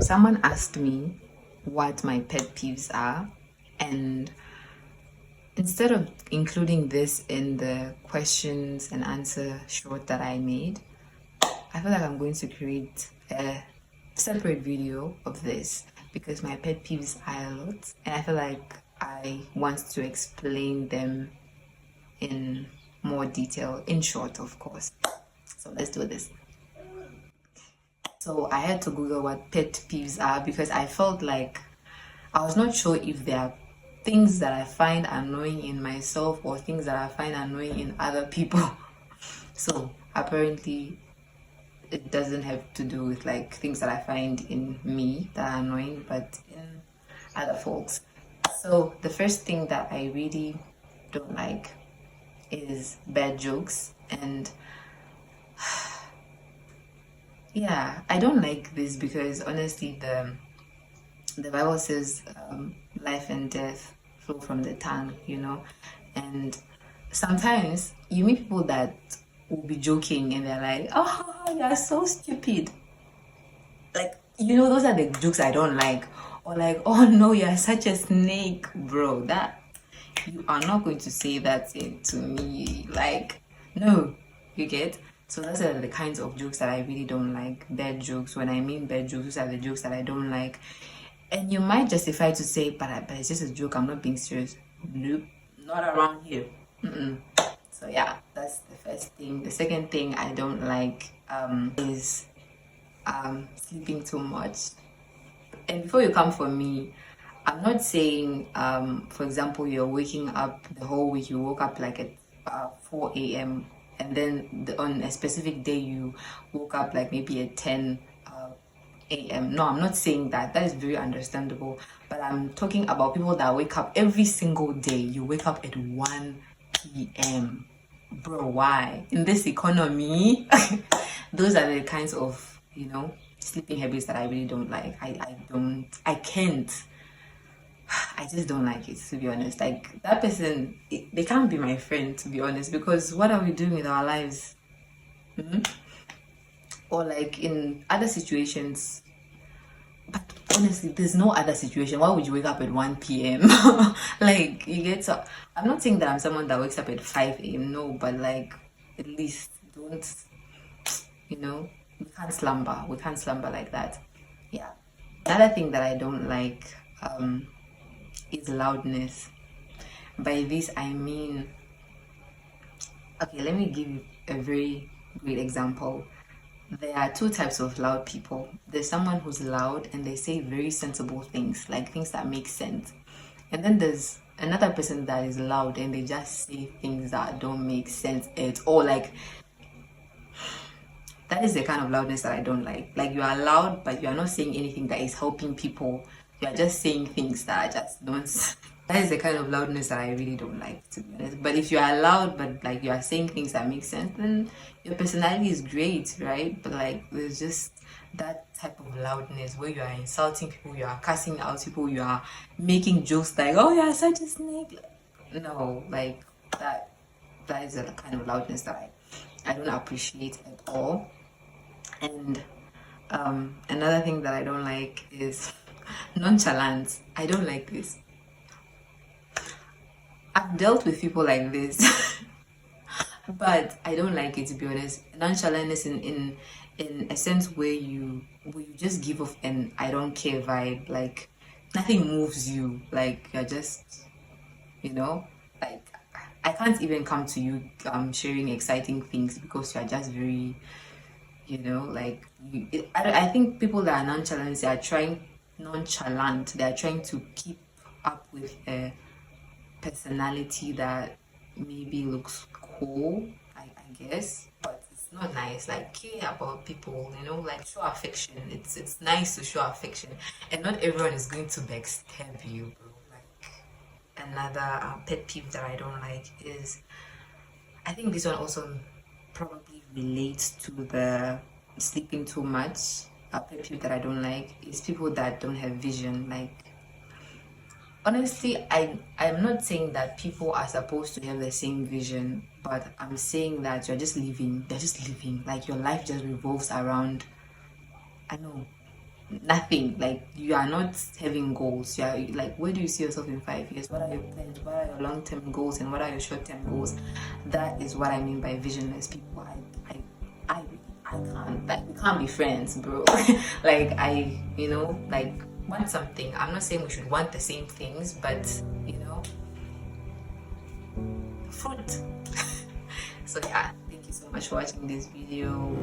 Someone asked me what my pet peeves are, and instead of including this in the questions and answer short that I made, I feel like I'm going to create a separate video of this because my pet peeves are a lot, and I feel like I want to explain them in more detail, in short, of course. So let's do this. So I had to Google what pet peeves are because I felt like I was not sure if there are things that I find annoying in myself or things that I find annoying in other people. So apparently it doesn't have to do with like things that I find in me that are annoying, but in other folks. So the first thing that I really don't like is bad jokes, and yeah, I don't like this because honestly the Bible says life and death flow from the tongue, and sometimes you meet people that will be joking and they're like, "Oh, you're so stupid." Like, those are the jokes I don't like. Or like, "Oh no, you're such a snake, bro." That you are not going to say that to me. Like, no, you get? So those are the kinds of jokes that I really don't like. Bad jokes. When I mean bad jokes, those are the jokes that I don't like. And you might justify to say, but it's just a joke. I'm not being serious. Nope, not around here. So yeah, that's the first thing. The second thing I don't like is sleeping too much. And before you come for me, I'm not saying, for example, you're waking up the whole week, you woke up like at 4 a.m. and then on a specific day you woke up like maybe at 10 a.m. No, I'm not saying that. That is very understandable. But I'm talking about people that wake up every single day. You wake up at 1 p.m. Bro, why? In this economy, those are the kinds of, sleeping habits that I really don't like. I can't. I just don't like it, to be honest. Like, that person, they can't be my friend, to be honest, because what are we doing with our lives? Or like in other situations, but honestly, there's no other situation. Why would you wake up at 1 p.m.? Like, you get so. I'm not saying that I'm someone that wakes up at 5 a.m. No, but like, at least don't, we can't slumber. We can't slumber like that. Yeah. Another thing that I don't like is loudness. By this, I mean, okay, let me give you a very great example. There are two types of loud people. There's someone who's loud and they say very sensible things, like things that make sense. And then there's another person that is loud and they just say things that don't make sense at all. Like, that is the kind of loudness that I don't like. Like, you are loud, but you are not saying anything that is helping people. You are just saying things that just don't. That is the kind of loudness that I really don't like, to be honest. But if you are loud, but like you are saying things that make sense, then your personality is great, right? But like, there's just that type of loudness where you are insulting people, you are cussing out people, you are making jokes like, "Oh, you're such a snake." No, like that. That is the kind of loudness that I don't appreciate at all. And another thing that I don't like is nonchalance. I don't like this. I've dealt with people like this, but I don't like it, to be honest. Nonchalantness in a sense where you just give off an "I don't care" vibe. Like, nothing moves you. Like, you're just, like, I can't even come to you sharing exciting things because you're just very, like, I think people that are nonchalant, they are trying to keep up with a personality that maybe looks cool, I guess, but it's not nice. Like, care about people, like, show affection. It's nice to show affection, and not everyone is going to backstab you, bro. Like, another pet peeve that I don't like is, I think this one also probably relates to the sleeping too much. A pet peeve that I don't like is people that don't have vision. Like, honestly, I'm not saying that people are supposed to have the same vision, but I'm saying that they're just living. Like, your life just revolves around, I know, nothing. Like, you are not having goals. You are like, where do you see yourself in 5 years? What are your plans? What are your long-term goals and what are your short-term goals? That is what I mean by visionless people. I can't, like, we can't be friends, bro. Like, like, want something. I'm not saying we should want the same things, but fruit. So yeah, thank you so much for watching this video.